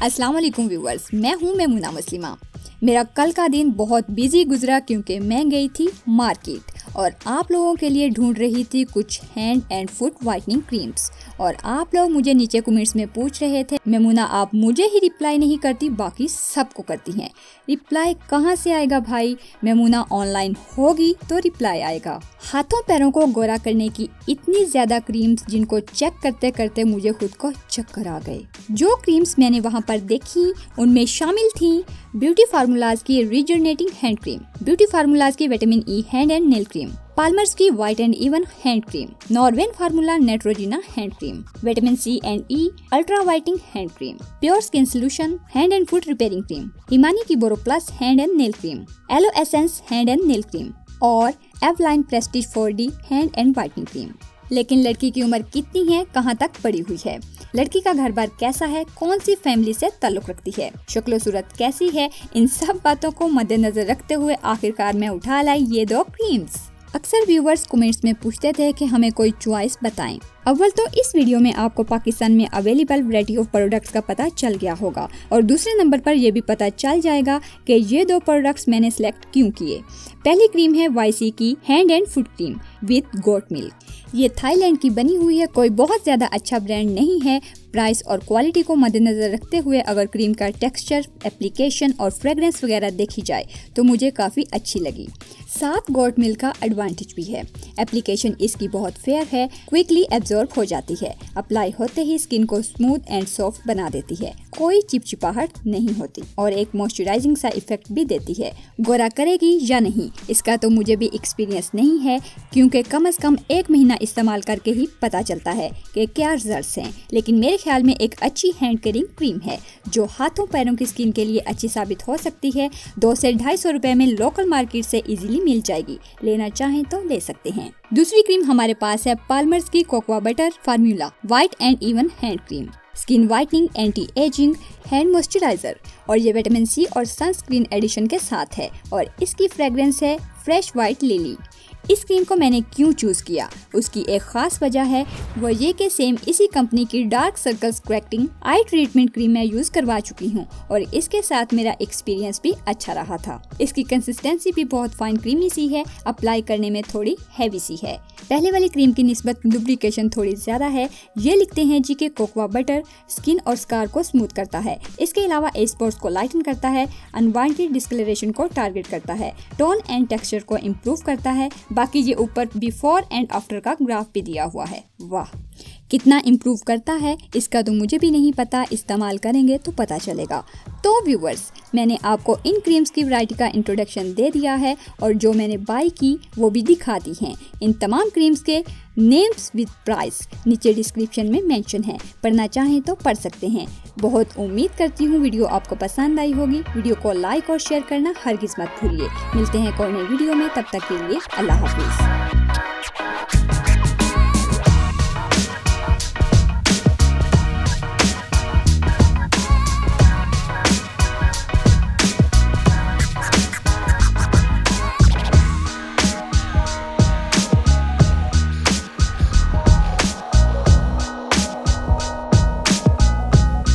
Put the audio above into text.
अस्सलाम वालेकुम व्यूअर्स, मैं हूं मेमुना मुस्लिमा। मेरा कल का दिन बहुत बिजी गुजरा क्योंकि मैं गई थी मार्केट और आप लोगों के लिए ढूंढ रही थी कुछ hand and foot whitening creams. और आप लोग मुझे नीचे कमेंट्स में पूछ रहे थे, मेमुना आप मुझे ही रिप्लाई नहीं करती, बाकी सबको करती हैं। रिप्लाई कहाँ से आएगा भाई, मेमुना ऑनलाइन होगी तो रिप्लाई आएगा। हाथों पैरों को गोरा करने की इतनी ज्यादा क्रीम्स जिनको चेक करते करते मुझे खुद को चक्कर आ गए। जो क्रीम्स मैंने वहाँ पर देखी उनमें शामिल थी ब्यूटी फार्मूलाज की rejuvenating hand cream, beauty formulas की vitamin E hand and nail cream, Palmer's की white and even hand cream, Norwegian formula Neutrogena hand cream, vitamin C and E ultra whitening hand cream, pure skin solution hand and foot repairing cream, Himani की Boro Plus hand and nail cream, aloe essence hand and nail cream और Eveline Prestige 4D hand and whitening cream. लेकिन लड़की की उम्र कितनी है, कहाँ तक पड़ी हुई है, लड़की का घर बार कैसा है, कौन सी फैमिली से ताल्लुक रखती है, शक्ल सूरत कैसी है, इन सब बातों को मद्देनजर रखते हुए आखिरकार मैं उठा लाई ये 2 क्रीम्स। अक्सर व्यूवर्स कमेंट्स में पूछते थे कि हमें कोई चॉइस बताएं। अव्वल तो इस वीडियो में आपको पाकिस्तान में अवेलेबल वैरायटी ऑफ प्रोडक्ट्स का पता चल गया होगा और दूसरे नंबर पर यह भी पता चल जाएगा कि ये 2 प्रोडक्ट्स मैंने सिलेक्ट क्यों किए। पहली क्रीम है YC की hand and foot cream with goat milk. ये थाईलैंड की बनी हुई है, कोई बहुत ज्यादा अच्छा ब्रांड नहीं है। प्राइस और क्वालिटी को मद्देनजर रखते हुए अगर क्रीम का टेक्सचर, एप्लीकेशन और फ्रेग्रेंस वगैरह देखी जाए तो मुझे काफ़ी अच्छी लगी। साथ गोट मिल्क का एडवांटेज भी है, एप्लीकेशन इसकी बहुत फेयर है, क्विकली एब्जॉर्ब हो जाती है, अप्लाई होते ही स्किन को स्मूथ एंड सॉफ्ट बना देती है, कोई चिपचिपाहट नहीं होती और एक मॉइस्चराइजिंग सा इफेक्ट भी देती है। गोरा करेगी या नहीं इसका तो मुझे भी एक्सपीरियंस नहीं है, क्योंकि कम से कम 1 महीना इस्तेमाल करके ही पता चलता है कि क्या रिजल्ट्स हैं। लेकिन मेरे ख्याल में एक अच्छी हैंड केयरिंग क्रीम है जो हाथों पैरों की स्किन के लिए अच्छी साबित हो सकती है। 200 से 250 रुपए में लोकल मार्केट से इजीली मिल जाएगी, लेना चाहें तो ले सकते हैं। दूसरी क्रीम हमारे पास है पाल्मर्स की cocoa butter formula white and even hand cream, skin whitening, anti ageing, hand moisturiser और ये विटामिन सी और सनस्क्रीन एडिशन के साथ है और इसकी फ्रेग्रेंस है फ्रेश व्हाइट लिली। इस क्रीम को मैंने क्यों चूज किया, उसकी एक खास वजह है, वो ये कि सेम इसी कंपनी की डार्क सर्कल्स करेक्टिंग आई ट्रीटमेंट क्रीम मैं यूज करवा चुकी हूँ और इसके साथ मेरा एक्सपीरियंस भी अच्छा रहा था। इसकी कंसिस्टेंसी भी बहुत फाइन क्रीमी सी है, अप्लाई करने में थोड़ी हैवी सी है। पहले वाली क्रीम की निस्बत लुब्रिकेशन थोड़ी ज्यादा है। ये लिखते हैं जी के कोकोआ बटर स्किन और स्कार को स्मूथ करता है, इसके अलावा स्पॉट्स को लाइटन करता है, अनवांटेड डिस्कलरेशन को टारगेट करता है, टोन एंड टेक्सचर को इम्प्रूव करता है। बाकी ये ऊपर बिफोर एंड आफ्टर का ग्राफ भी दिया हुआ है। वाह, कितना इम्प्रूव करता है इसका तो मुझे भी नहीं पता, इस्तेमाल करेंगे तो पता चलेगा। तो व्यूवर्स, मैंने आपको इन क्रीम्स की वैरायटी का इंट्रोडक्शन दे दिया है और जो मैंने बाय की वो भी दिखा दी हैं। इन तमाम क्रीम्स के नेम्स विद प्राइस नीचे डिस्क्रिप्शन में मेंशन है, पढ़ना चाहें तो पढ़ सकते हैं। बहुत उम्मीद करती हूँ वीडियो आपको पसंद आई होगी। वीडियो को लाइक और शेयर करना हरगिज़ मत भूलिए। मिलते हैं कोई नई वीडियो में, तब तक के लिए अल्लाह हाफिज़।